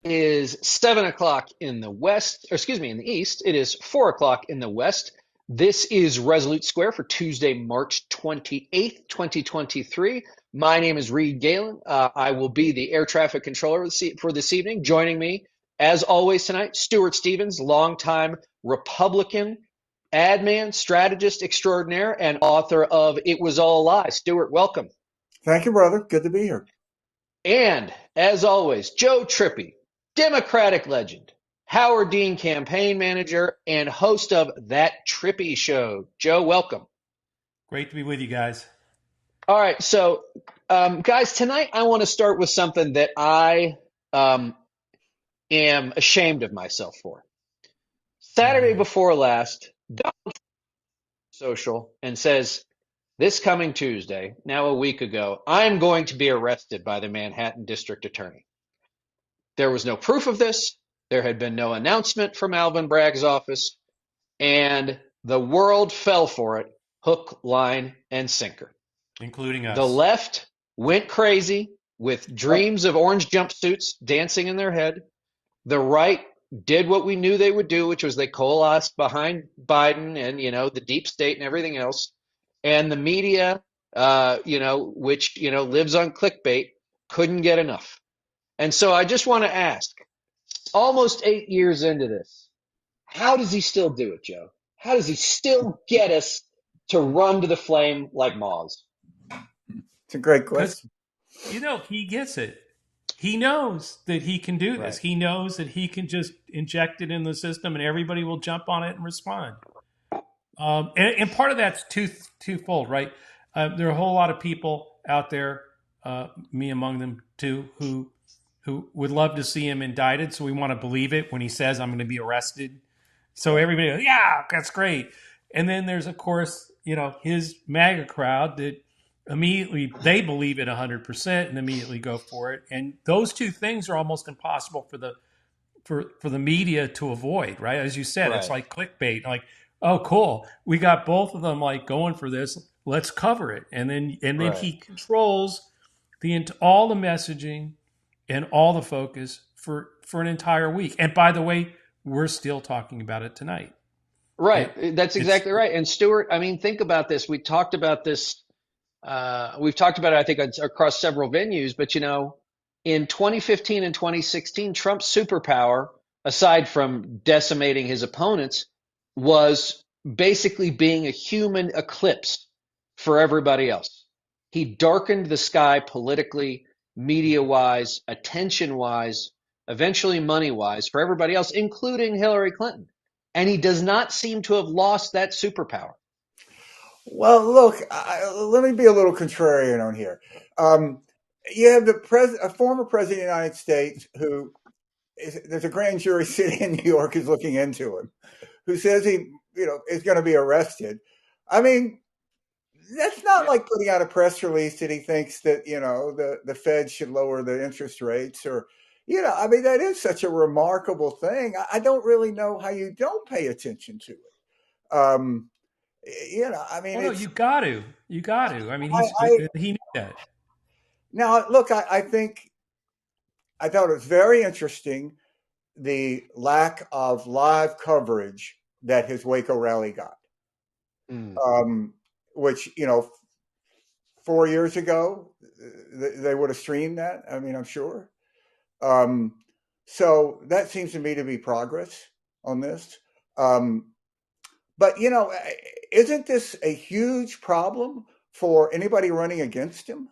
Is 7 o'clock in the west, or excuse me, in the east. It is 4 o'clock in the west. This is Resolute Square for Tuesday, March 28th, 2023. My name is Reed Galen. I will be the air traffic controller for this evening. Joining me, as always tonight, Stuart Stevens, longtime Republican ad man, strategist extraordinaire, and author of It Was All a Lie. Stuart, welcome. Thank you, brother. Good to be here. And as always, Joe Trippi, Democratic legend, Howard Dean campaign manager, and host of That Trippi Show. Joe, welcome. Great to be with you guys. All right, so guys, tonight I want to start with something that I am ashamed of myself for. Saturday before last, Donald social and says, this coming Tuesday, now a week ago, I'm going to be arrested by the Manhattan District Attorney. There was no proof of this. There had been no announcement from Alvin Bragg's office, and the world fell for it, hook, line, and sinker. Including us. The left went crazy with dreams of orange jumpsuits dancing in their head. The right did what we knew they would do, which was they coalesced behind Biden and, the deep state and everything else. And the media, which, lives on clickbait, couldn't get enough. And so I just want to ask, almost 8 years into this, how does he still do it, Joe? How does he still get us to run to the flame like moths? It's a great question. He gets it. He knows that he can do this. Right. He knows that he can just inject it in the system and everybody will jump on it and respond. And part of that's twofold, right? There are a whole lot of people out there, me among them too, who would love to see him indicted. So we want to believe it when he says, I'm going to be arrested. So everybody goes, yeah, that's great. And then there's, of course, his MAGA crowd that immediately, they believe it 100% and immediately go for it. And those two things are almost impossible for the media to avoid, right? As you said, It's like clickbait. Like, oh, cool. We got both of them like going for this. Let's cover it. And then he controls all the messaging and all the focus for an entire week. And by the way, we're still talking about it tonight. Right. That's exactly right. And Stuart, I mean, think about this. We talked about this. We've talked about it, I think, across several venues. But, in 2015 and 2016, Trump's superpower, aside from decimating his opponents, was basically being a human eclipse for everybody else. He darkened the sky politically, media-wise, attention-wise, eventually money-wise for everybody else, including Hillary Clinton. And he does not seem to have lost that superpower. Well, look, let me be a little contrarian on here. You have a former president of the United States there's a grand jury sitting in New York is looking into him, who says he, is going to be arrested. I mean, that's not like putting out a press release that he thinks that, the Fed should lower the interest rates or, I mean, that is such a remarkable thing. I don't really know how you don't pay attention to it. I mean, you got to. I mean, he knew that. Now, look, I thought it was very interesting the lack of live coverage that his Waco rally got, which 4 years ago they would have streamed that. I mean, I'm sure. So that seems to me to be progress on this. But isn't this a huge problem for anybody running against him?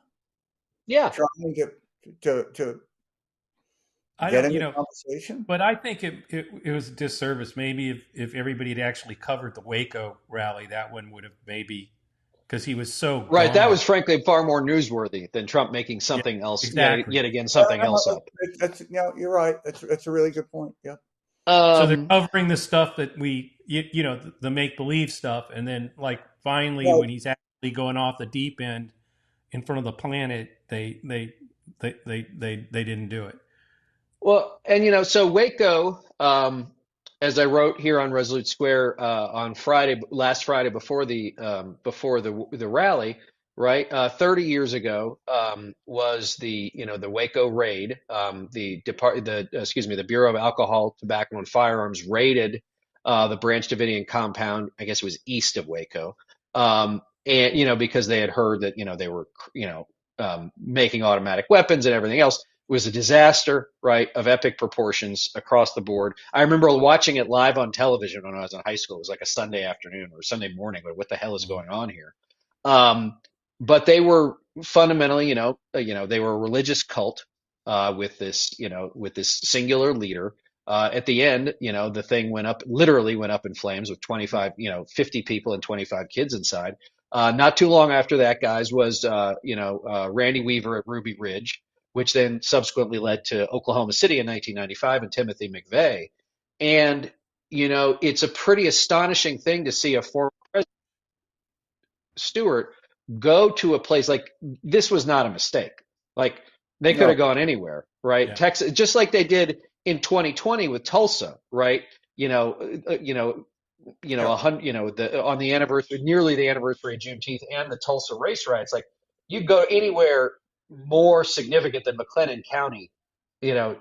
Yeah, trying to get in the conversation. But I think it was a disservice. Maybe if everybody had actually covered the Waco rally, that one would have maybe, because he was so right. gone. That was frankly far more newsworthy than Trump making something else exactly. yet again something else up. You're right. That's a really good point. Yeah. So they're covering the stuff that the make believe stuff, and then like finally when he's actually going off the deep end in front of the planet, they didn't do it. Well, and so Waco, as I wrote here on Resolute Square on last Friday before the rally, right? 30 years ago was the Waco raid. The Bureau of Alcohol, Tobacco, and Firearms raided the Branch Davidian compound. I guess it was east of Waco, and because they had heard that they were making automatic weapons and everything else. It was a disaster, right, of epic proportions across the board. I remember watching it live on television when I was in high school. It was like a Sunday afternoon or Sunday morning. But what the hell is going on here? Um, but they were fundamentally, they were a religious cult with this singular leader. At the end, the thing literally went up in flames with 25, 50 people and 25 kids inside. Not too long after that, guys, was Randy Weaver at Ruby Ridge, which then subsequently led to Oklahoma City in 1995 and Timothy McVeigh. And it's a pretty astonishing thing to see a former president, Stuart, go to a place like this. Was not a mistake. Like they could No, have gone anywhere, right? Yeah. Texas, just like they did in 2020 with Tulsa, right? You know, uh, you know, yeah, on the anniversary, nearly the anniversary of Juneteenth and the Tulsa race riots. Like you go anywhere more significant than McLennan County,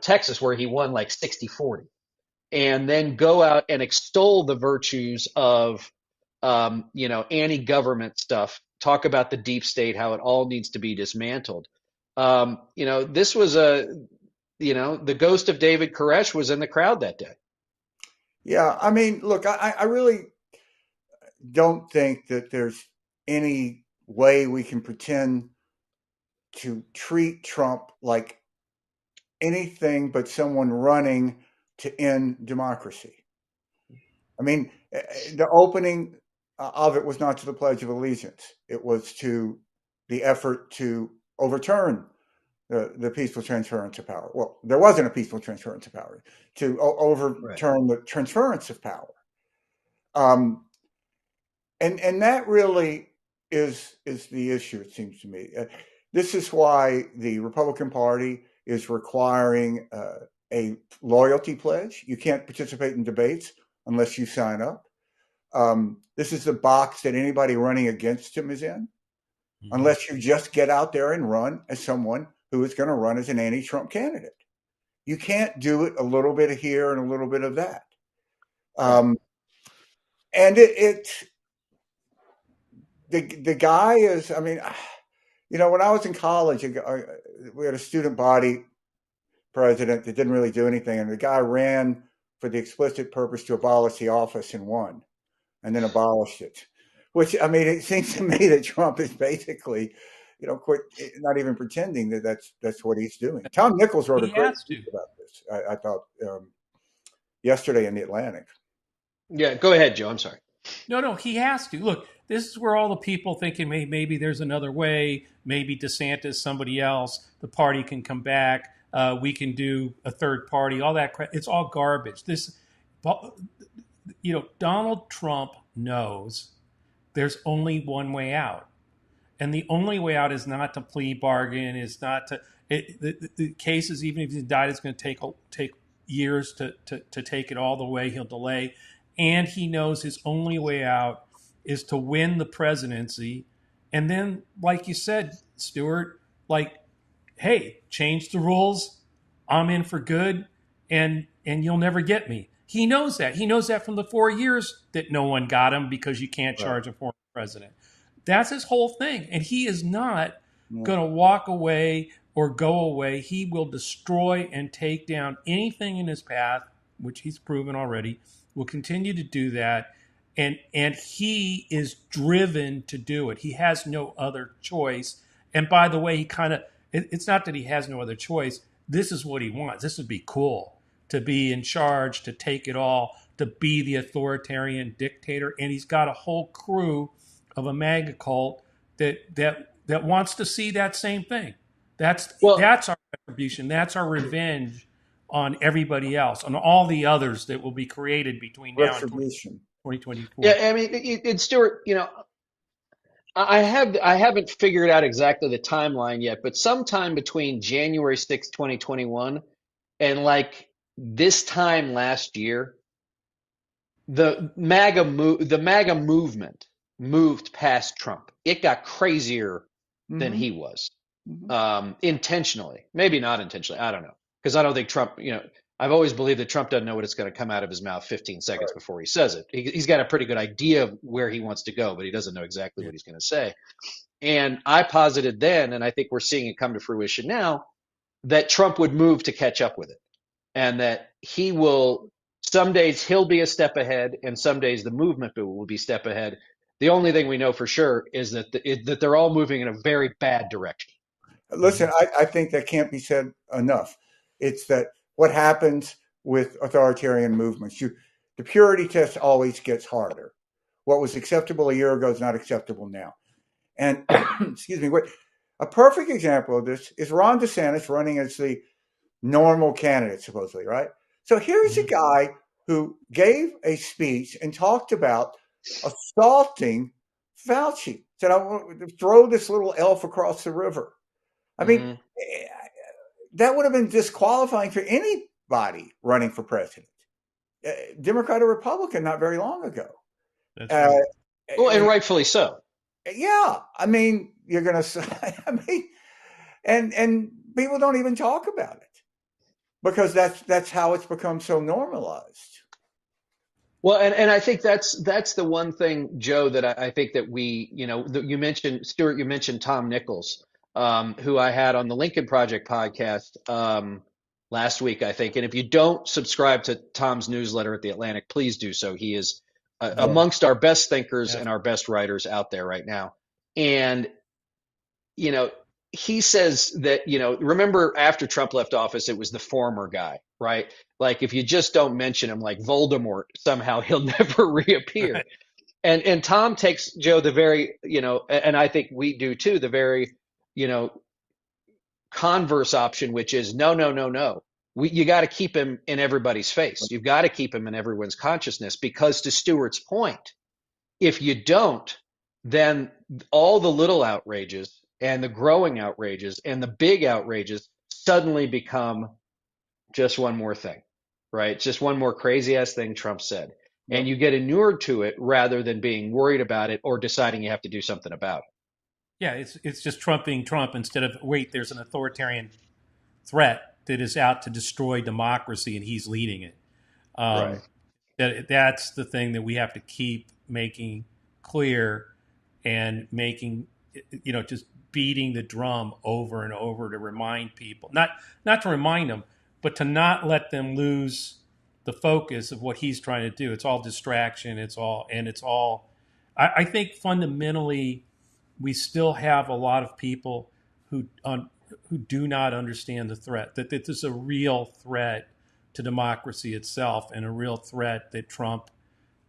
Texas, where he won like 60-40, and then go out and extol the virtues of, anti-government stuff. Talk about the deep state, how it all needs to be dismantled. This was the ghost of David Koresh was in the crowd that day. yeah. I mean, look, I really don't think that there's any way we can pretend to treat Trump like anything but someone running to end democracy. I mean, the opening of it was not to the Pledge of Allegiance. It was to the effort to overturn the peaceful transference of power. Well, there wasn't a peaceful transference of power, to Right. overturn the transference of power. Um, and that really is the issue. It seems to me. This is why the Republican Party is requiring a loyalty pledge. You can't participate in debates unless you sign up. This is the box that anybody running against him is in, Mhm. unless you just get out there and run as someone who is going to run as an anti-Trump candidate. You can't do it a little bit of here and a little bit of that. Right. Um, and it the guy is. I mean, when I was in college, we had a student body president that didn't really do anything, and the guy ran for the explicit purpose to abolish the office and won, and then abolished it. Which, I mean, it seems to me that Trump is basically, quit, not even pretending that that's what he's doing. Tom Nichols wrote a He great has piece to. about this. I thought yesterday in the Atlantic. Yeah. Go ahead, Joe. I'm sorry. No, no, he has to. Look, this is where all the people thinking maybe there's another way, maybe DeSantis, somebody else, the party can come back, we can do a third party, all that crap. It's all garbage. Donald Trump knows there's only one way out. And the only way out is not to plea bargain, is not to. The cases, even if he's died, it's going to take years to take it all the way. He'll delay. And he knows his only way out is to win the presidency. And then, like you said, Stuart, like, hey, change the rules. I'm in for good, and you'll never get me. He knows that. He knows that from the 4 years that no one got him because you can't Right. charge a former president. That's his whole thing. And he is not Yeah. going to walk away or go away. He will destroy and take down anything in his path, which he's proven already, will continue to do that. And he is driven to do it. He has no other choice. And by the way, it's not that he has no other choice. This is what he wants. This would be cool, to be in charge, to take it all, to be the authoritarian dictator. And he's got a whole crew of a MAGA cult that wants to see that same thing. That's Well, that's our retribution. That's our revenge on everybody else, on all the others that will be created between now and Retribution. 2024. yeah. I mean, Stuart, I haven't figured out exactly the timeline yet, but sometime between January 6th, 2021, and like this time last year, the MAGA movement moved past Trump. It got crazier than Hmm. he was, Hmm. intentionally, maybe not intentionally. I don't know. Because I don't think Trump, I've always believed that Trump doesn't know what it's going to come out of his mouth 15 seconds before he says it. He's got a pretty good idea of where he wants to go, but he doesn't know exactly Yeah. what he's going to say. And I posited then, and I think we're seeing it come to fruition now, that Trump would move to catch up with it, and that he will, some days he'll be a step ahead and some days the movement will be a step ahead. The only thing we know for sure is that they're all moving in a very bad direction. Listen, Mhm. I think that can't be said enough. It's that what happens with authoritarian movements, the purity test always gets harder. What was acceptable a year ago is not acceptable now. And excuse me, what a perfect example of this is Ron DeSantis running as the normal candidate, supposedly, right? So here's a Mhm. guy who gave a speech and talked about assaulting Fauci. Said, I want to throw this little elf across the river. I mean, Mm-hmm. that would have been disqualifying for anybody running for president, Democrat or Republican, not very long ago. That's Uh, right. Well, and and rightfully so. yeah, I mean, you're going to say, I mean, and people don't even talk about it because that's how it's become so normalized. Well, and I think that's the one thing, Joe, that I think that we, that you mentioned, Stuart, you mentioned Tom Nichols, who I had on the Lincoln Project podcast last week, I think. And if you don't subscribe to Tom's newsletter at the Atlantic, please do so. He is Yeah. amongst our best thinkers Yeah. and our best writers out there right now. And you know, he says that, remember after Trump left office, it was the former guy, right? Like if you just don't mention him, like Voldemort, somehow he'll never reappear. Right. And Tom takes Joe the very, and I think we do too, the very, you know, converse option, which is no, no, no, no. You got to keep him in everybody's face. You've got to keep him in everyone's consciousness because, to Stewart's point, if you don't, then all the little outrages and the growing outrages and the big outrages suddenly become just one more thing, right? It's just one more crazy ass thing Trump said. And Yep. you get inured to it rather than being worried about it or deciding you have to do something about Yeah, it's just Trump being Trump instead of wait, there's an authoritarian threat that is out to destroy democracy and he's leading it. it. Right. Um, that's the thing that we have to keep making clear and making just beating the drum over and over to remind people, not to remind them, but to not let them lose the focus of what he's trying to do. It's all distraction. It's all. I think fundamentally we still have a lot of people who do not understand the threat, that this is a real threat to democracy itself and a real threat that Trump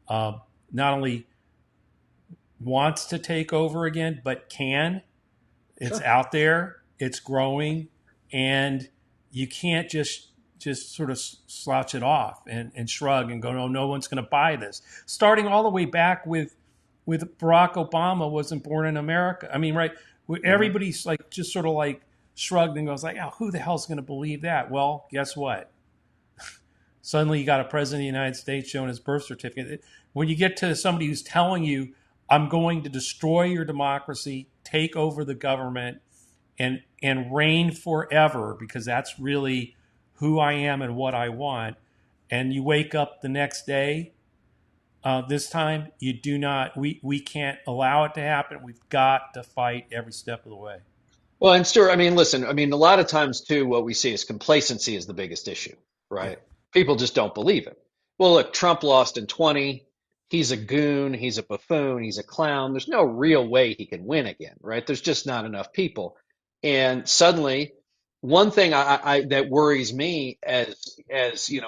uh, not only wants to take over again, but can. It's Sure. out there, it's growing, and you can't just sort of slouch it off and shrug and go, no, no one's going to buy this. Starting all the way back with Barack Obama wasn't born in America. I mean, right? Mhm. Everybody's like just sort of like shrugged and goes like, oh, who the hell's going to believe that? Well, guess what? Suddenly you got a president of the United States showing his birth certificate. When you get to somebody who's telling you, I'm going to destroy your democracy, take over the government, and reign forever, because that's really who I am and what I want. And you wake up the next day, this time you do not. We can't allow it to happen. We've got to fight every step of the way. Well, and Stuart, I mean, listen, I mean, a lot of times too, what we see is complacency is the biggest issue, Yeah. right? People just don't believe it. Well, look, Trump lost in 20. He's a goon. He's a buffoon. He's a clown. There's no real way he can win again, right? There's just not enough people. And suddenly, one thing that worries me as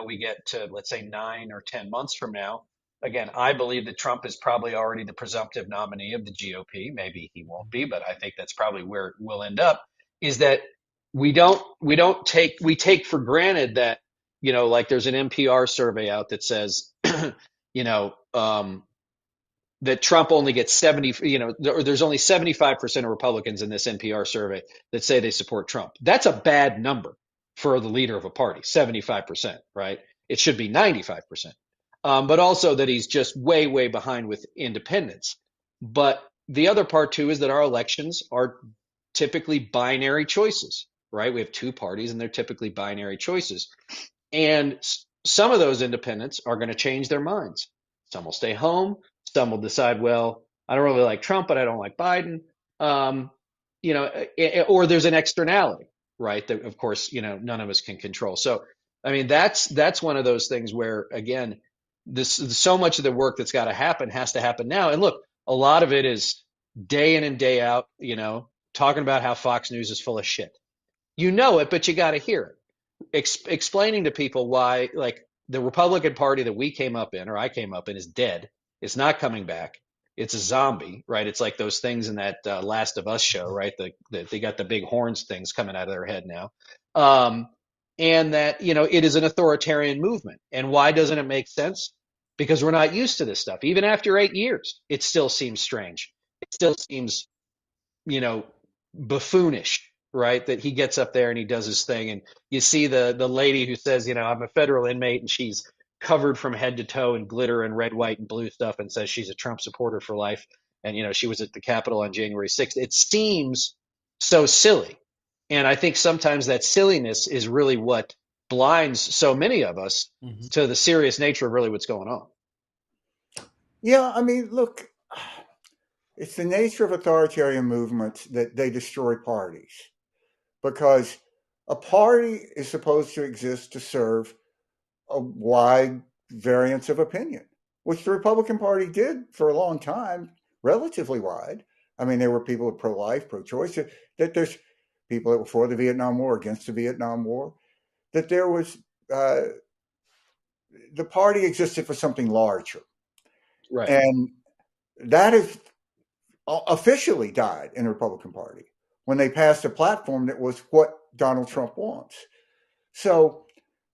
we get to, let's say, 9 or 10 months from now. Again, I believe that Trump is probably already the presumptive nominee of the GOP. Maybe he won't be, but I think that's probably where we'll end up. Is that we take for granted that, like there's an NPR survey out that says, you know, um, that Trump only gets 70, there's only 75% of Republicans in this NPR survey that say they support Trump. That's a bad number for the leader of a party, 75%, right? It should be 95%. But also that he's just way, way behind with independents. But the other part too is that our elections are typically binary choices, right? We have two parties and they're typically binary choices. And some of those independents are going to change their minds. Some will stay home. Some will decide, well, I don't really like Trump, but I don't like Biden. Um, or there's an externality, right? That of course, none of us can control. So, I mean, that's one of those things where, again, this so much of the work that's got to happen has to happen now. And look, a lot of it is day in and day out, talking about how Fox News is full of shit. You know it, but you got to hear it explaining to people why, like, the Republican Party that we came up in, or I came up in, is dead. It's not coming back. It's a zombie, right? It's like those things in that Last of Us show, right? They got the big horns things coming out of their head now. Um, and that, it is an authoritarian movement. And why doesn't it make sense? Because we're not used to this stuff. Even after 8 years, it still seems strange. It still seems, you know, buffoonish, right? That he gets up there and he does his thing, and you see the lady who says, I'm a federal inmate, and she's covered from head to toe in glitter and red, white, and blue stuff, and says she's a Trump supporter for life, and she was at the Capitol on January 6th. It seems so silly, and I think sometimes that silliness is really what blinds so many of us Mm-hmm. to the serious nature of really what's going on. Yeah, I mean, look, it's the nature of authoritarian movements that they destroy parties because a party is supposed to exist to serve a wide variance of opinion, which the Republican Party did for a long time, relatively wide. I mean, there were people who were pro-life, pro-choice. That there's people that were for the Vietnam War, against the Vietnam War. That there was the party existed for something larger, Right. and that is officially died in the Republican Party when they passed a platform that was what Donald Trump wants. So,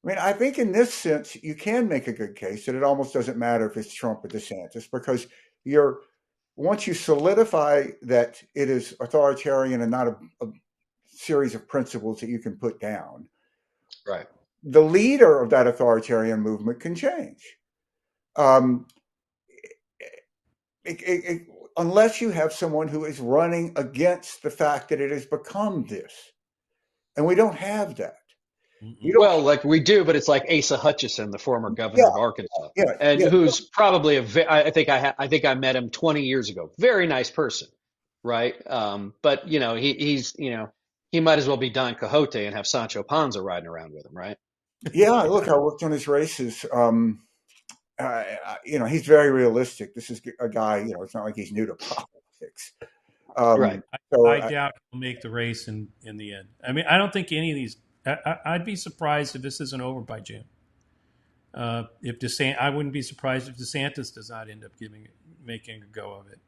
I mean, I think in this sense, you can make a good case that it almost doesn't matter if it's Trump or DeSantis because once you solidify that it is authoritarian and not a series of principles that you can put down, Right. the leader of that authoritarian movement can change. Um, unless you have someone who is running against the fact that it has become this. And we don't have that. We don't, Well, like we do, but it's like Asa Hutchinson, the former governor yeah, of Arkansas, yeah, and yeah. who's probably I think I met him 20 years ago. Very nice person, right? But he might as well be Don Quixote and have Sancho Panza riding around with him, right? Yeah, look, I worked on his races. He's very realistic. This is a guy, it's not like he's new to politics. Right. So, I doubt he'll make the race in the end. I mean, I don't think any of these. I'd be surprised if this isn't over by June. I wouldn't be surprised if DeSantis does not end up making a go of it.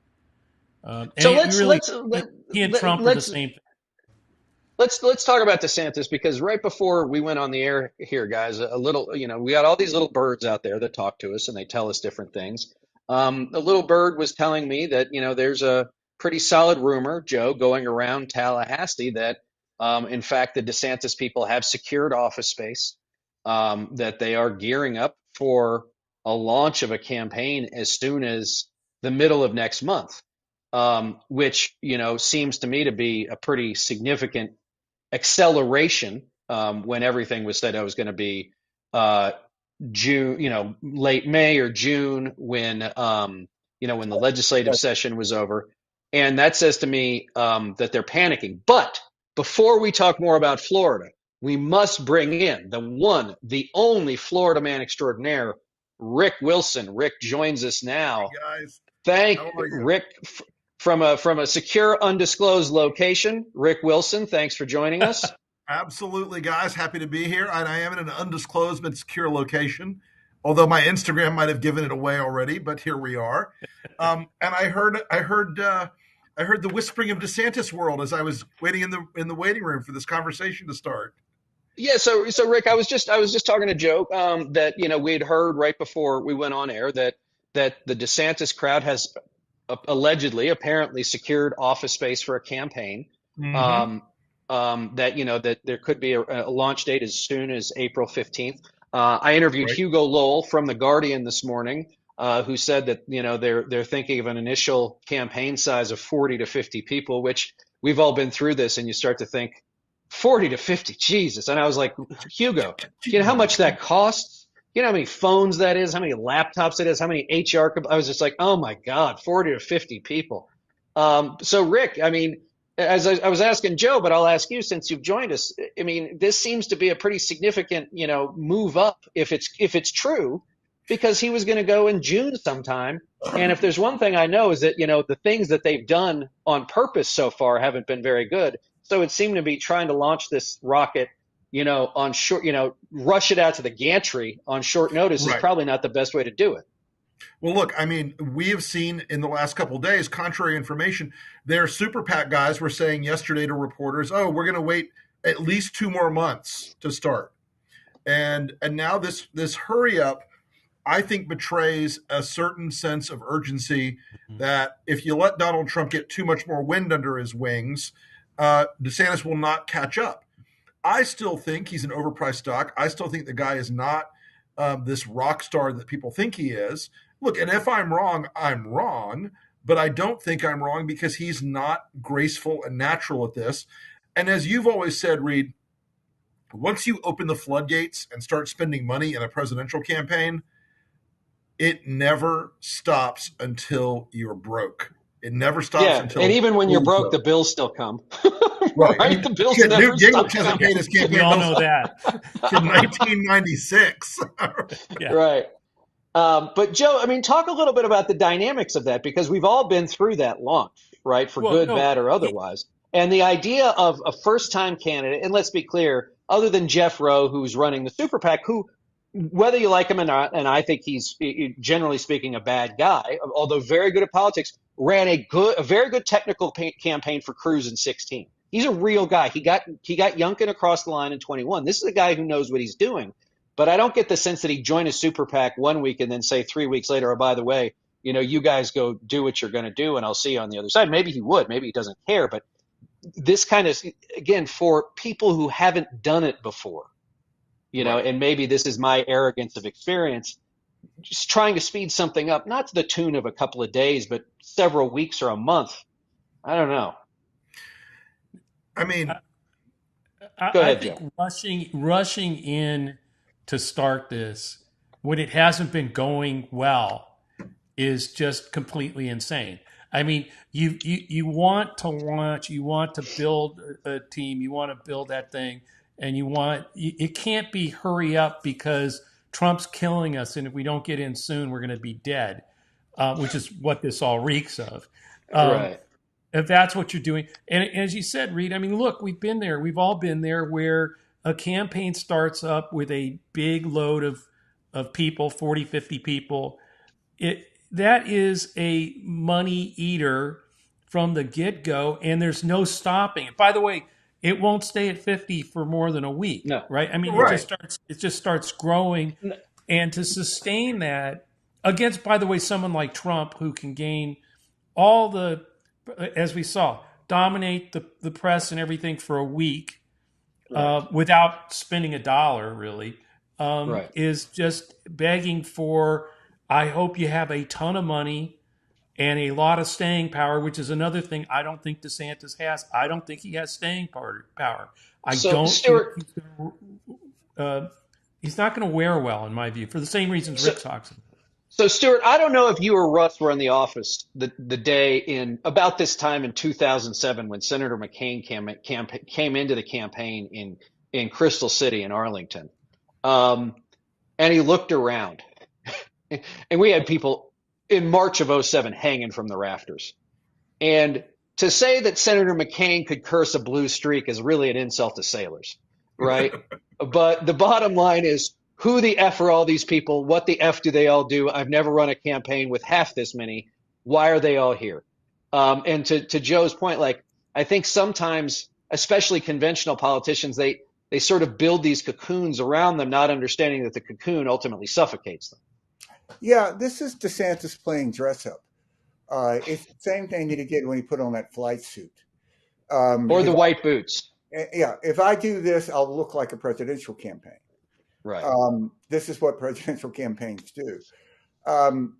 So And he and Trump are the let's same thing. let's talk about DeSantis, because right before we went on the air here, guys, a little, we got all these little birds out there that talk to us and they tell us different things. A little bird was telling me that, there's a pretty solid rumor, Joe, going around Tallahassee that, in fact, the DeSantis people have secured office space, that they are gearing up for a launch of a campaign as soon as the middle of next month, which, seems to me to be a pretty significant acceleration, when everything was said it was going to be uh, June, late May or June, when the legislative session was over. And that says to me, that they're panicking. But before we talk more about Florida, we must bring in the one, the only Florida man extraordinaire, Rick Wilson. Rick joins us now. Hey guys, Thank how are you? Rick from a secure, undisclosed location. Rick Wilson, thanks for joining us. Absolutely, guys. Happy to be here. And I am in an undisclosed but secure location, although my Instagram might have given it away already. But here we are. And I heard the whispering of DeSantis world as I was waiting in the waiting room for this conversation to start. Yeah, so Rick, I was just talking to Joe, that we'd heard right before we went on air that the DeSantis crowd has allegedly, apparently secured office space for a campaign. Mm-hmm. Um, that there could be a launch date as soon as April 15th. I interviewed Right. Hugo Lowell from The Guardian this morning, who said that they're thinking of an initial campaign size of 40 to 50 people, which we've all been through this, and you start to think 40 to 50, Jesus. And I was like, Hugo, do you know how much that costs? You know how many phones that is, how many laptops it is, how many HR. I was just like, oh my God, 40 to 50 people. So Rick, I mean, as I was asking Joe, but I'll ask you since you've joined us. I mean, this seems to be a pretty significant, move up if it's true, because he was going to go in June sometime. And if there's one thing I know is that, the things that they've done on purpose so far haven't been very good. So it seemed to be trying to launch this rocket, on short, rush it out to the gantry on short notice is Right. probably not the best way to do it. Well, look, I mean, we have seen in the last couple of days, contrary information. Their super PAC guys were saying yesterday to reporters, "Oh, we're going to wait at least 2 more months to start." And now this hurry up, I think, betrays a certain sense of urgency that if you let Donald Trump get too much more wind under his wings, DeSantis will not catch up. I still think he's an overpriced stock. I still think the guy is not this rock star that people think he is. Look, and if I'm wrong, I'm wrong, but I don't think I'm wrong because he's not graceful and natural at this. And as you've always said, Reed, once you open the floodgates and start spending money in a presidential campaign, it never stops until you're broke. It never stops Yeah, until and even when you're broke, broke. the bills still come. Right. I Right? mean, The bills shit, never Newt stop Gingrich hasn't coming. paid his campaign We all bills know that. since 1996. Yeah. Right. But Joe, I mean, talk a little bit about the dynamics of that, because we've all been through that launch, right? For Well, good, no. bad, or otherwise. And the idea of a first time candidate, and let's be clear, other than Jeff Rowe, who's running the super PAC, who, whether you like him or not, and I think he's generally speaking a bad guy, although very good at politics, ran a very good technical campaign for Cruz in 16. He's a real guy. He got Youngkin across the line in 21. This is a guy who knows what he's doing. But I don't get the sense that he'd join a super PAC 1 week and then say 3 weeks later, oh, by the way, you guys go do what you're going to do and I'll see you on the other side. Maybe he would. Maybe he doesn't care. But this kind of, again, for people who haven't done it before, Right. and maybe this is my arrogance of experience, just trying to speed something up, not to the tune of a couple of days, but several weeks or a month. I don't know. I mean, Go I ahead, Joe. think rushing in to start this when it hasn't been going well is just completely insane. I mean, you want to launch, you want to build a team, you want to build that thing, and it can't be hurry up because Trump's killing us, and if we don't get in soon, we're going to be dead, which is what this all reeks of. Um, Right. if that's what you're doing. And as you said, Reed, I mean, look, we've been there. We've all been there where a campaign starts up with a big load of people, 40, 50 people. That is a money eater from the get-go, and there's no stopping it. By the way, it won't stay at 50 for more than a week, No. right? I mean, right. it just starts growing. No. And to sustain that against, by the way, someone like Trump who can gain all the, as we saw, dominate the press and everything for a week Right. without spending a dollar, really, Right. is just begging for, I hope you have a ton of money and a lot of staying power, which is another thing I don't think DeSantis has. I don't think he has staying power. I So, don't think Stuart, he's not going to wear well, in my view, for the same reasons so, Rick talks about. So, Stuart, I don't know if you or Russ were in the office the day in about this time in 2007 when Senator McCain came into the campaign in Crystal City in Arlington. Um, and he looked around, and we had people in March of '07 hanging from the rafters. And to say that Senator McCain could curse a blue streak is really an insult to sailors, right? But the bottom line is, who the F are all these people? What the F do they all do? I've never run a campaign with half this many. Why are they all here? And to Joe's point, like, I think sometimes, especially conventional politicians, they sort of build these cocoons around them, not understanding that the cocoon ultimately suffocates them. Yeah, this is DeSantis playing dress up. It's the same thing that he did when he put on that flight suit. Or the If white boots. yeah, if I do this, I'll look like a presidential campaign. Right. This is what presidential campaigns do. Um,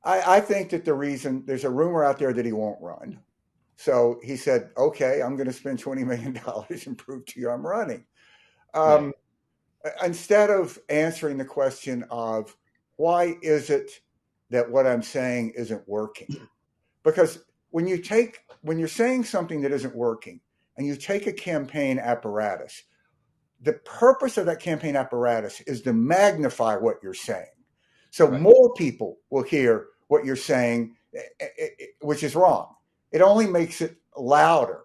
I think that the reason there's a rumor out there that he won't run. So he said, okay, I'm going to spend $20 million and prove to you I'm running. Right. Instead of answering the question of why is it that what I'm saying isn't working? Because when you're saying something that isn't working and you take a campaign apparatus, the purpose of that campaign apparatus is to magnify what you're saying. So Right. more people will hear what you're saying, which is wrong. It only makes it louder.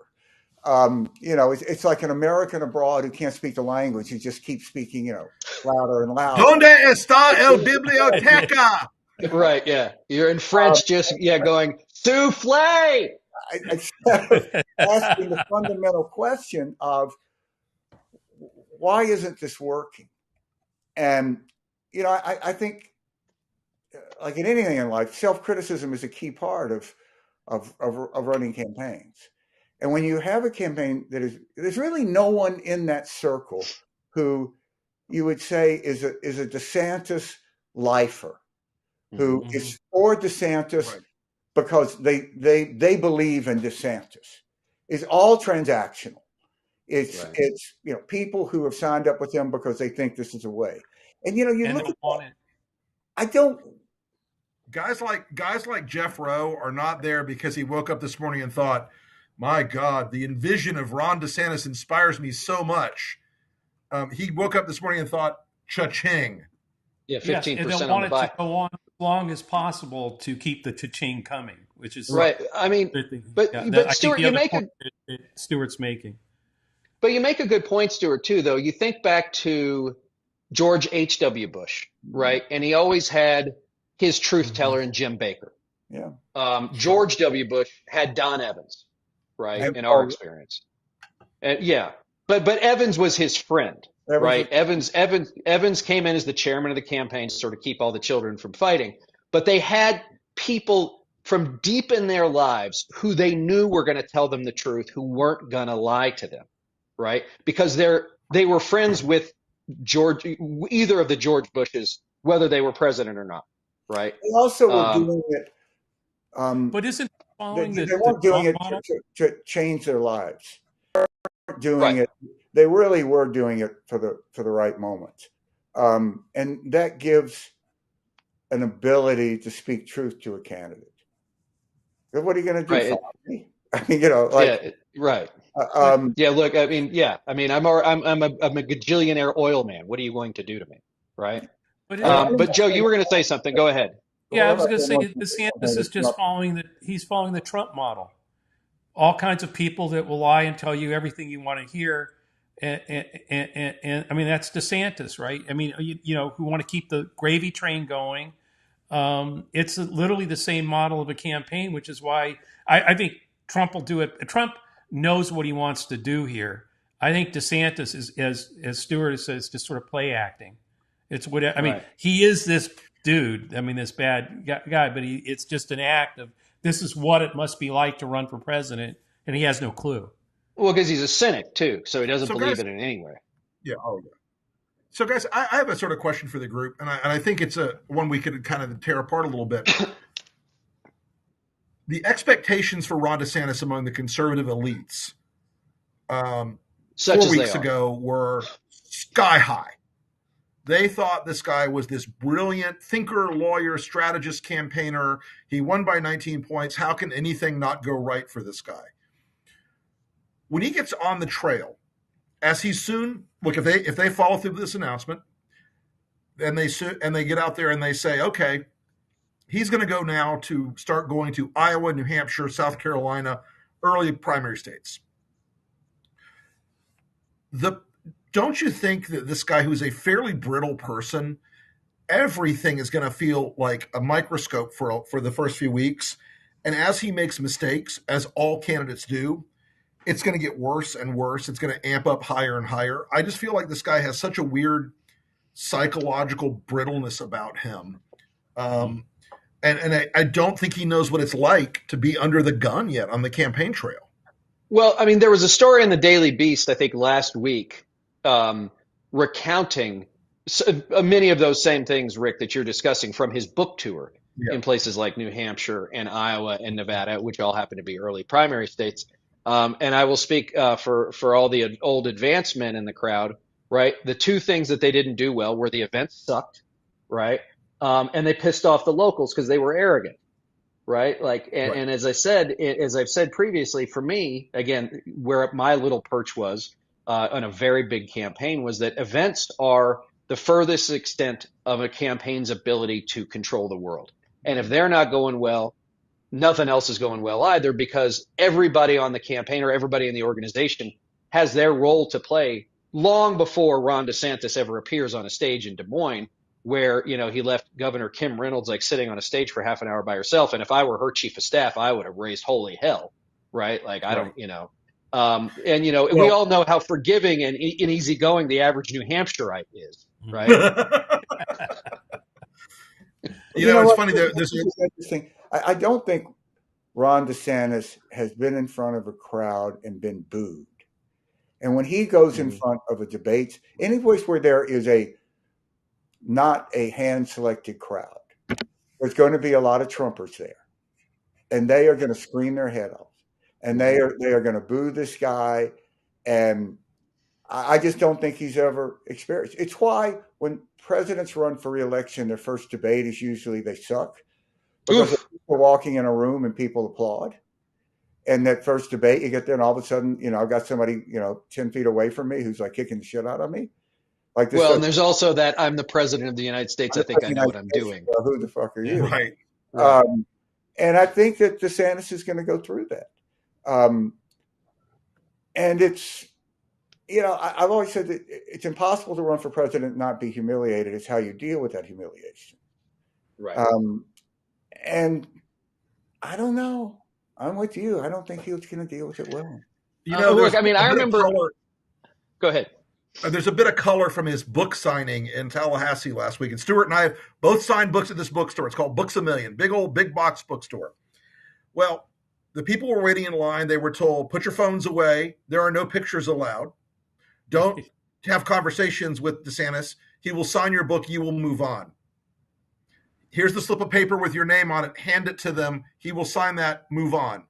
It's like an American abroad who can't speak the language. He just keeps speaking, louder and louder. Donde está el biblioteca? Right. Yeah. You're in French, just going souffle. Instead of asking the fundamental question of why isn't this working? And I think, like in anything in life, self-criticism is a key part of running campaigns. And when you have a campaign there's really no one in that circle who you would say is a DeSantis lifer, who Mm-hmm. is for DeSantis Right. because they believe in DeSantis. It's all transactional. It's Right. it's people who have signed up with him because they think this is a way. And you And look they'll at want that. it. I don't. Guys like Jeff Rowe are not there because he woke up this morning and thought, "My God, the envision of Ron DeSantis inspires me so much." He woke up this morning and thought, "Cha-ching." Yeah. Yes, and they'll 15% on the want it to buy. go on as long as possible to keep the cha-ching coming, which is Right. Right. I mean, yeah, but I think Stuart, the other point that Stuart's making. but you make a good point, Stuart, too, though. You think back to George H.W. Bush, right? And he always had his truth Mhm. teller in Jim Baker. Yeah. Sure. George W. Bush had Don Evans, right? And In our experience. And yeah, but Evans was his friend, Evans was right? Evans came in as the chairman of the campaign to sort of keep all the children from fighting. But they had people from deep in their lives who they knew were going to tell them the truth, who weren't going to lie to them, right? Because they were friends with George, either of the George Bushes, whether they were president or not, right? they also were Um, doing it. But isn't They, following they the weren't doing Trump it model? to change their lives. They weren't doing right. it. They really were doing it for the right moment, and that gives an ability to speak truth to a candidate. What are you going to do? Right. Fire me? I mean, Right. But Yeah, look, I mean, yeah, I mean, I'm a gajillionaire oil man. What are you going to do to me, right? but I'm isn't But not Joe, saying you were going to say something. Go ahead. yeah, I I'm was not going to saying say one DeSantis thing is that's just not. following he's following the Trump model. All kinds of people that will lie and tell you everything you want to hear. And I mean, that's DeSantis, right? I mean, who want to keep the gravy train going. It's literally the same model of a campaign, which is why I think Trump will do it. Trump knows what he wants to do here. I think DeSantis is, as Stuart says, just sort of play acting. It's what I mean. Right. He is this dude. I mean, this bad guy, but it's just an act of this is what it must be like to run for president, and he has no clue. Well, because he's a cynic too, so he doesn't So, believe guys, it in any way. yeah. Oh, yeah. So, guys, I have a sort of question for the group, and I think it's a one we could kind of tear apart a little bit. The expectations for Ron DeSantis among the conservative elites Such 4 as they weeks are. ago were sky high. They thought this guy was this brilliant thinker, lawyer, strategist, campaigner. He won by 19 points. How can anything not go right for this guy? When he gets on the trail, as he soon look, if they follow through with this announcement, and they get out there and they say, okay, he's going to go now to start going to Iowa, New Hampshire, South Carolina, early primary states. Don't you think that this guy, who's a fairly brittle person, everything is going to feel like a microscope for the first few weeks, and as he makes mistakes, as all candidates do, it's going to get worse and worse. It's going to amp up higher and higher. I just feel like this guy has such a weird psychological brittleness about him. And I don't think he knows what it's like to be under the gun yet on the campaign trail. Well, I mean, there was a story in the Daily Beast, I think, last week, recounting many of those same things, Rick, that you're discussing from his book tour. Yeah. in places like New Hampshire and Iowa and Nevada, which all happen to be early primary states. And I will speak for all the old advanced men in the crowd, right? The two things that they didn't do well were the events sucked, right? And they pissed off the locals because they were arrogant, right? Like, Right. and as I've said previously, for me, again, where my little perch was on a very big campaign was that events are the furthest extent of a campaign's ability to control the world. And if they're not going well, nothing else is going well either, because everybody on the campaign or everybody in the organization has their role to play long before Ron DeSantis ever appears on a stage in Des Moines, where, he left Governor Kim Reynolds like sitting on a stage for half an hour by herself. And if I were her chief of staff, I would have raised holy hell, right? Like, I Right. don't, and we Well, all know how forgiving and easygoing the average New Hampshireite is, right? You know it's what? funny. This is interesting. I don't think Ron DeSantis has been in front of a crowd and been booed. And when he goes in Mm. front of a debate, any place where there is not a hand-selected crowd, there's going to be a lot of Trumpers there, and they are going to scream their head off, and they are going to boo this guy, and I just don't think he's ever experienced. It's why when presidents run for re-election, their first debate is usually they suck, because Oof. people walking in a room and people applaud. And that first debate, you get there, and all of a sudden, I've got somebody, 10 feet away from me who's like kicking the shit out of me. Like this, Well, and there's also that I'm the president of the United States. I think I know what I'm doing. Who the fuck are Yeah. you? Right. Right. And I think that DeSantis is going to go through that. And it's, I've always said that it's impossible to run for president and not be humiliated. It's how you deal with that humiliation. Right. And I don't know. I'm with you. I don't think he was going to deal with it well. Look, I mean, I remember. Go ahead. There's a bit of color from his book signing in Tallahassee last week. And Stuart and I have both signed books at this bookstore. It's called Books A Million, big box bookstore. Well, the people were waiting in line. They were told, put your phones away. There are no pictures allowed. Don't have conversations with DeSantis. He will sign your book. You will move on. Here's the slip of paper with your name on it. Hand it to them. He will sign that. Move on.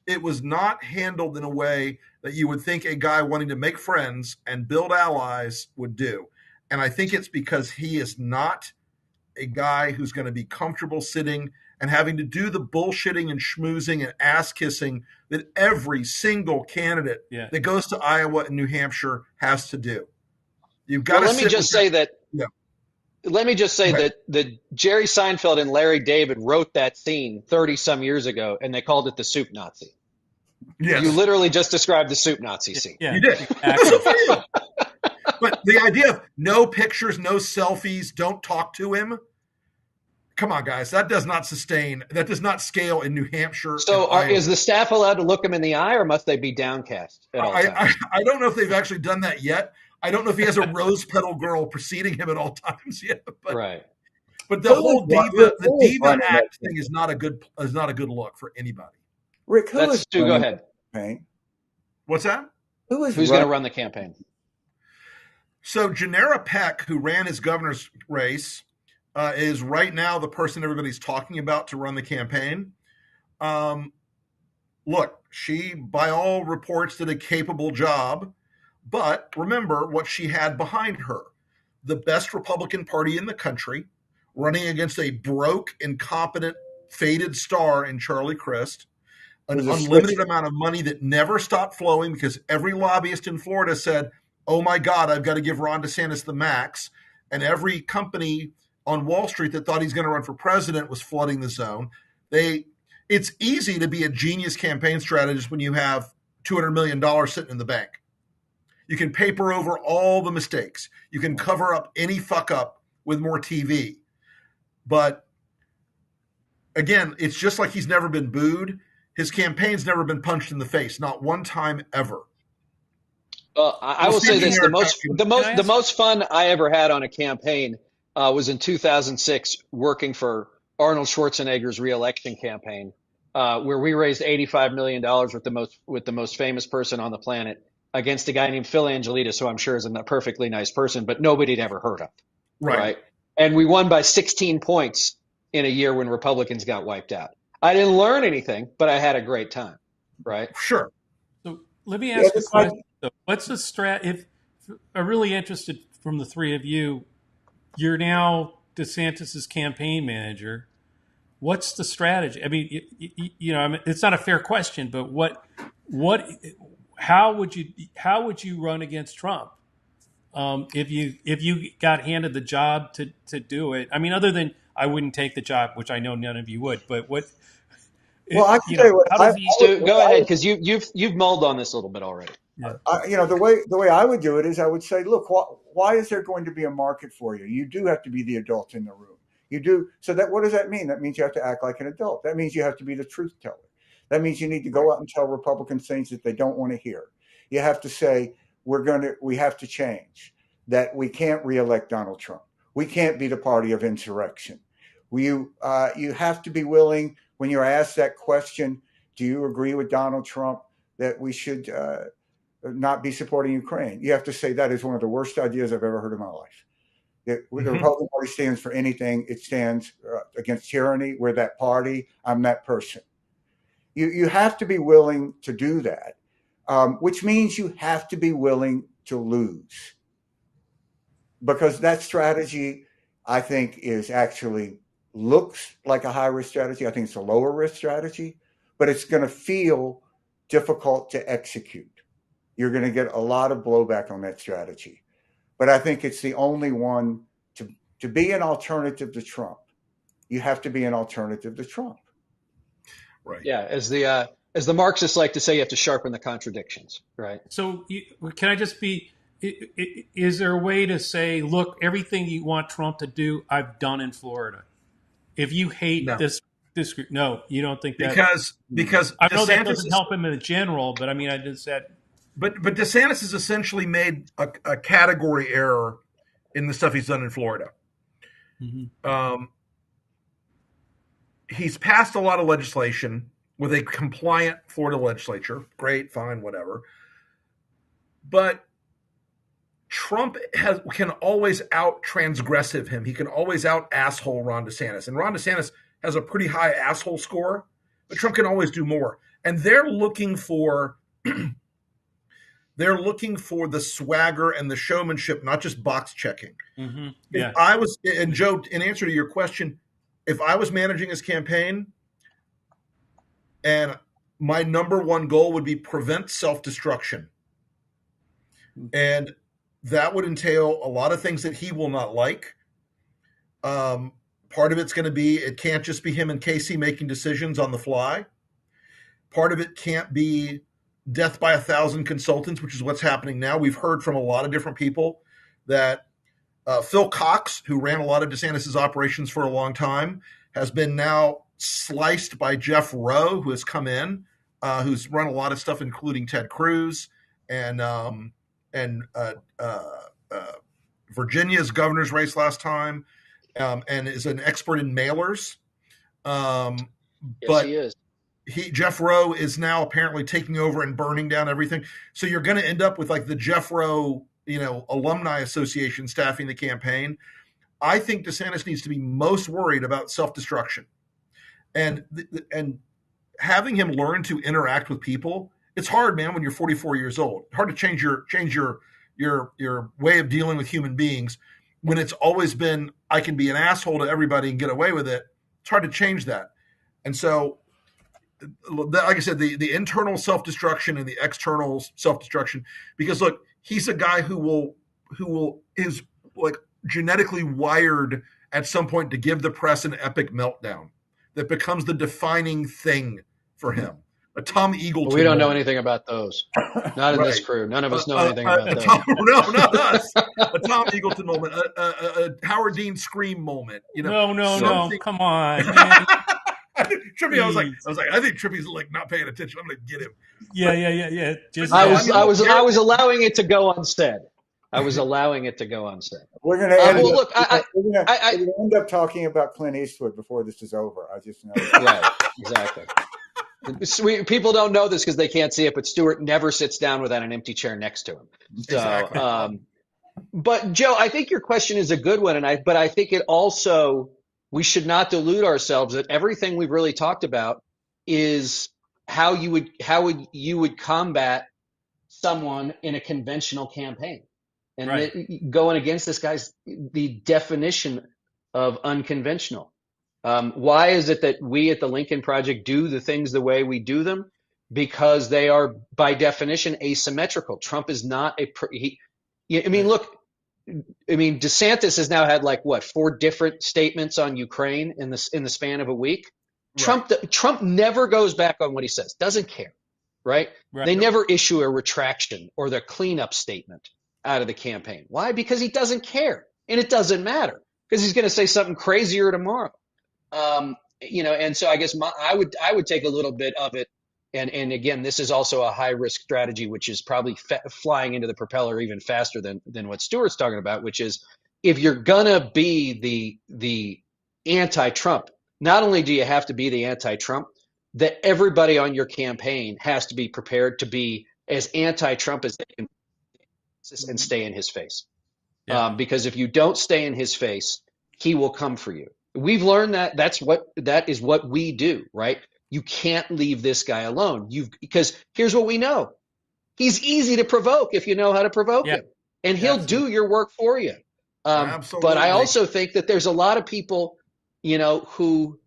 It was not handled in a way that you would think a guy wanting to make friends and build allies would do. And I think it's because he is not a guy who's going to be comfortable sitting and having to do the bullshitting and schmoozing and ass kissing that every single candidate that goes to Iowa and New Hampshire has to do. You've got to let me just say that. Yeah. Let me just say that Jerry Seinfeld and Larry David wrote that scene 30 some years ago, and they called it the soup Nazi. Yes. You literally just described the soup Nazi scene. Yeah, you did. Exactly. But the idea of no pictures, no selfies, don't talk to him. Come on, guys. That does not sustain. That does not scale in New Hampshire. So is the staff allowed to look him in the eye, or must they be downcast at all times? I don't know if they've actually done that yet. I don't know if he has a rose petal girl preceding him at all times yet. But, right. But the whole diva act thing is not a good look for anybody. Rick, Stu, go ahead. What's that? Who's going to run the campaign? So Janera Peck, who ran his governor's race, is right now the person everybody's talking about to run the campaign. Look, she, by all reports, did a capable job. But remember what she had behind her. The best Republican Party in the country, running against a broke, incompetent, faded star in Charlie Crist, an unlimited amount of money that never stopped flowing because every lobbyist in Florida said, oh my God, I've got to give Ron DeSantis the max. And every company on Wall Street that thought he's going to run for president was flooding the zone. It's easy to be a genius campaign strategist when you have $200 million sitting in the bank. You can paper over all the mistakes. You can cover up any fuck up with more TV. But again, it's just like he's never been booed. His campaign's never been punched in the face, not one time ever. Well, I will say this: the most fun I ever had on a campaign was in 2006, working for Arnold Schwarzenegger's re-election campaign, where we raised $85 million with the most famous person on the planet against a guy named Phil Angelides, who I'm sure is a perfectly nice person, but nobody'd ever heard of. Right. And we won by 16 points in a year when Republicans got wiped out. I didn't learn anything, but I had a great time, right? Sure. So let me Yeah, ask a this might, question. Though. What's the strat? If I'm really interested from the three of you, you're now DeSantis's campaign manager. What's the strategy? I mean, I mean, it's not a fair question, but what, how would you run against Trump if you got handed the job to do it? I mean, other than I wouldn't take the job, which I know none of you would, but well, I can tell you what how I does he? Stu, go would, ahead because you've mulled on this a little bit already. Yeah. the way I would do it is I would say, look, why is there going to be a market for you? You do have to be the adult in the room. You do. So that what does that mean? That means you have to act like an adult. That means you have to be the truth teller. That means you need to go out and tell Republicans things that they don't want to hear. You have to say we have to change. That we can't reelect Donald Trump. We can't be the party of insurrection. You have to be willing when you're asked that question. Do you agree with Donald Trump that we should not be supporting Ukraine? You have to say that is one of the worst ideas I've ever heard in my life. The Republican Party stands for anything. It stands against tyranny. We're that party. I'm that person. You have to be willing to do that, which means you have to be willing to lose. Because that strategy, I think, is actually looks like a high risk strategy. I think it's a lower risk strategy, but it's going to feel difficult to execute. You're going to get a lot of blowback on that strategy. But I think it's the only one to be an alternative to Trump. You have to be an alternative to Trump. Right. Yeah, as the Marxists like to say, you have to sharpen the contradictions, right? So can I just be? Is there a way to say, look, everything you want Trump to do, I've done in Florida? If you hate No. this group, no, you don't think that because I know that DeSantis doesn't help him in the general, but I mean, I just said. but DeSantis has essentially made a category error in the stuff he's done in Florida. He's passed a lot of legislation with a compliant Florida legislature. Great, fine, whatever. But Trump can always out transgressive him. He can always out asshole Ron DeSantis. And Ron DeSantis has a pretty high asshole score, but Trump can always do more. And they're looking for the swagger and the showmanship, not just box checking. Yeah. If I was, and Joe, in answer to your question, if I was managing his campaign and my number one goal would be prevent self-destruction. And that would entail a lot of things that he will not like. Part of it's going to be, it can't just be him and Casey making decisions on the fly. Part of it can't be death by 1,000 consultants, which is what's happening now. We've heard from a lot of different people that Phil Cox, who ran a lot of DeSantis' operations for a long time, has been now sliced by Jeff Rowe, who has come in, who's run a lot of stuff, including Ted Cruz and Virginia's governor's race last time, and is an expert in mailers. Yes, But he is. Jeff Rowe is now apparently taking over and burning down everything. So you're going to end up with like the Jeff Rowe, alumni association staffing the campaign. I think DeSantis needs to be most worried about self-destruction, and having him learn to interact with people. It's hard, man, when you're 44 years old. Hard to change your way of dealing with human beings when it's always been, I can be an asshole to everybody and get away with it. It's hard to change that. And so, like I said, the internal self-destruction and the external self-destruction, because look, he's a guy who is like genetically wired at some point to give the press an epic meltdown that becomes the defining thing for him. A Tom Eagleton. We don't know anything about those. Not in this crew. None of us know anything about those. No, not us. A Tom Eagleton moment, a Howard Dean Scream moment. No, come on. Trippy, I was like, I think Trippy's like not paying attention. I'm gonna get him. Yeah. Just I was allowing it to go unsaid. I was allowing it to go unsaid. We're going to end up talking about Clint Eastwood before this is over. I just know that. Right, exactly. People don't know this because they can't see it, but Stuart never sits down without an empty chair next to him. So, exactly. But Joe, I think your question is a good one, but I think it also we should not delude ourselves that everything we've really talked about is how you would combat someone in a conventional campaign. And Right. going against this guy's the definition of unconventional. Why is it that we at the Lincoln Project do the things the way we do them? Because they are, by definition, asymmetrical. Trump is not I mean, Right. look, I mean, DeSantis has now had like what, four different statements on Ukraine in the span of a week. Right. Trump never goes back on what he says. Doesn't care, right? Right. They never issue a retraction or the cleanup statement out of the campaign. Why? Because he doesn't care, and it doesn't matter because he's going to say something crazier tomorrow. And so I guess I would take a little bit of it. And again, this is also a high risk strategy, which is probably flying into the propeller even faster than what Stuart's talking about, which is if you're gonna be the anti-Trump, not only do you have to be the anti-Trump, that everybody on your campaign has to be prepared to be as anti-Trump as they can and stay in his face. Yeah. Because if you don't stay in his face, he will come for you. We've learned that is what we do, right? You can't leave this guy alone. Because here's what we know. He's easy to provoke if you know how to provoke Yeah. him, and he'll do Absolutely. your work for you. But I Absolutely. also think that there's a lot of people, who,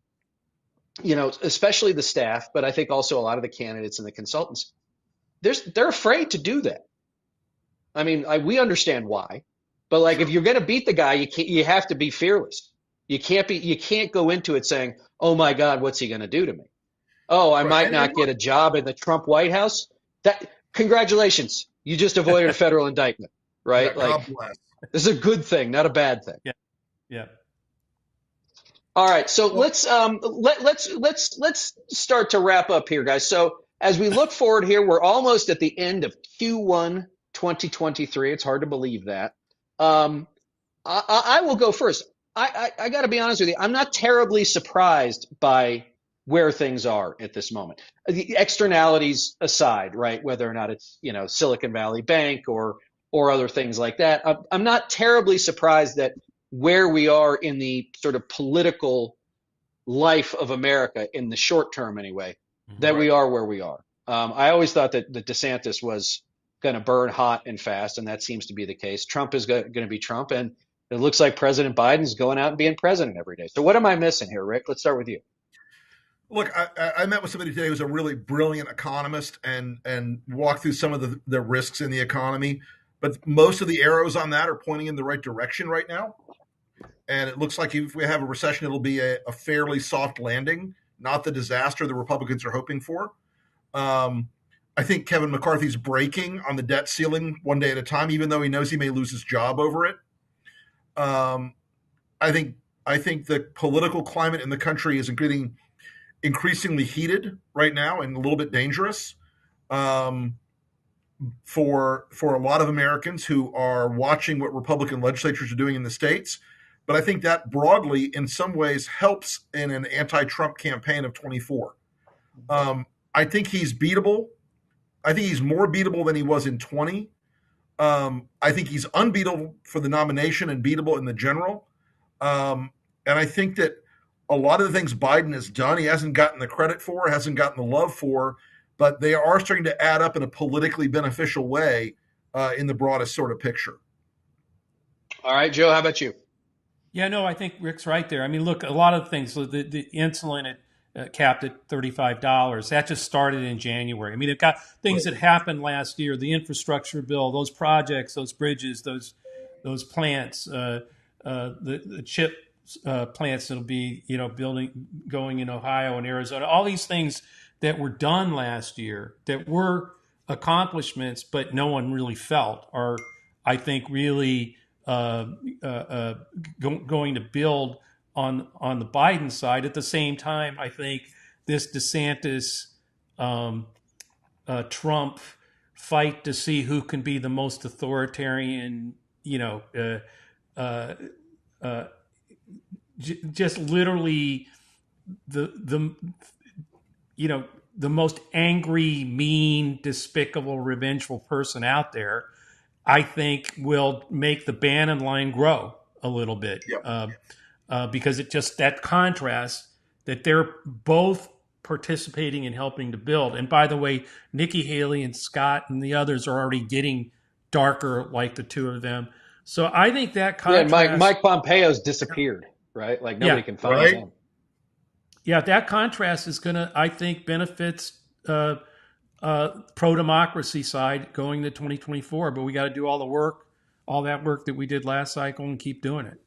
especially the staff, but I think also a lot of the candidates and the consultants, they're afraid to do that. I mean, we understand why, but like Sure. if you're going to beat the guy, you have to be fearless. You can't go into it saying, "Oh my God, what's he going to do to me? Oh, I Right. might And not look, get a job in the Trump White House." Congratulations, you just avoided a federal indictment, yeah, right? God Like bless. this is a good thing, not a bad thing. Yeah. Yeah. All right, so Well, let's start to wrap up here, guys. So as we look forward here, we're almost at the end of Q1 2023. It's hard to believe that. Um, I will go first. I got to be honest with you. I'm not terribly surprised by where things are at this moment. The externalities aside, right? Whether or not it's Silicon Valley Bank or other things like that. I'm not terribly surprised that where we are in the sort of political life of America in the short term, anyway, that Mhm. we right. are where we are. I always thought that the DeSantis was going to burn hot and fast, and that seems to be the case. Trump is going to be Trump, and it looks like President Biden's going out and being president every day. So what am I missing here, Rick? Let's start with you. Look, I met with somebody today who's a really brilliant economist and walked through some of the risks in the economy. But most of the arrows on that are pointing in the right direction right now. And it looks like if we have a recession, it'll be a fairly soft landing, not the disaster the Republicans are hoping for. Um, I think Kevin McCarthy's breaking on the debt ceiling one day at a time, even though he knows he may lose his job over it. Um, I think I think the political climate in the country is getting increasingly heated right now and a little bit dangerous um, for a lot of Americans who are watching what Republican legislatures are doing in the states. But I think that broadly, in some ways, helps in an anti-Trump campaign of 24. I think he's beatable. I think he's more beatable than he was in 20. I think he's unbeatable for the nomination and beatable in the general. And I think that a lot of the things Biden has done, he hasn't gotten the credit for, hasn't gotten the love for, but they are starting to add up in a politically beneficial way in the broadest sort of picture. All right, Joe, how about you? Yeah, no, I think Rick's right there. I mean, look, a lot of things. So the insulin capped at $35. That just started in January. I mean, it got things that happened last year. The infrastructure bill, those projects, those bridges, those plants, the chip plants that'll be building going in Ohio and Arizona. All these things that were done last year that were accomplishments, but no one really felt are, I think, really going to build on the Biden side. At the same time, I think this DeSantis Trump fight to see who can be the most authoritarian, uh, uh, just literally the the most angry, mean, despicable, revengeful person out there, I think will make the Bannon line grow a little bit. Yep. because it just that contrast that they're both participating in helping to build. And by the way, Nikki Haley and Scott and the others are already getting darker, like the two of them. So I think that Yeah, contrast, Mike Pompeo's disappeared, right? Like nobody yeah, can find Right? him. yeah, that contrast is going to, I think, benefits pro-democracy side going to 2024. But we got to do all the work, all that work that we did last cycle, and keep doing it.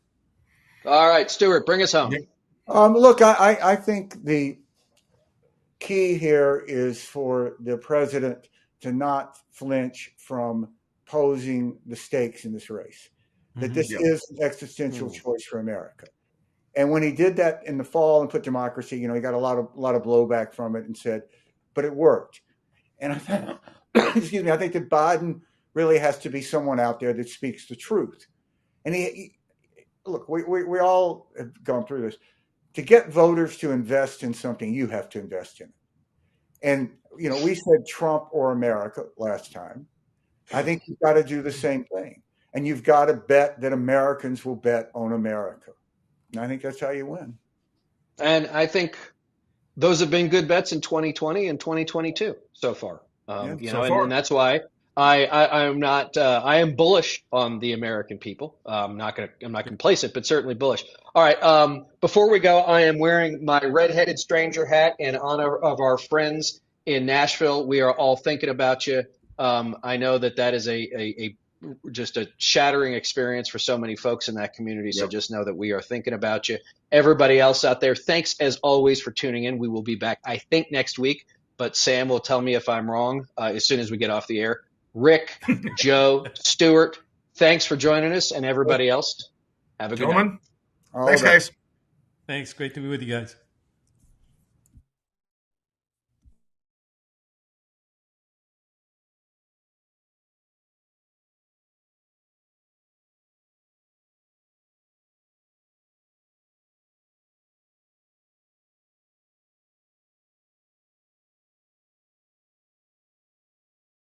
All right, Stuart, bring us home. Look, I think the key here is for the president to not flinch from posing the stakes in this race, that this Yep. is an existential choice for America. And when he did that in the fall and put democracy, he got a lot of blowback from it and said, but it worked. And I think, excuse me, I think that Biden really has to be someone out there that speaks the truth. And look, we all have gone through this. To get voters to invest in something, you have to invest in it. And, we said Trump or America last time. I think you've got to do the same thing. And you've got to bet that Americans will bet on America. And I think that's how you win. And I think those have been good bets in 2020 and 2022 so far. So far. And that's why I'm not I am bullish on the American people. I'm not complacent, but certainly bullish. All right. Before we go, I am wearing my red-headed stranger hat in honor of our friends in Nashville. We are all thinking about you. I know that is a just a shattering experience for so many folks in that community. So Yep. just know that we are thinking about you. Everybody else out there, thanks as always for tuning in. We will be back, I think, next week, but Sam will tell me if I'm wrong as soon as we get off the air. Rick, Joe, Stuart, thanks for joining us, and everybody else, have a good night. Gentlemen, thanks, guys. Thanks. Great to be with you guys.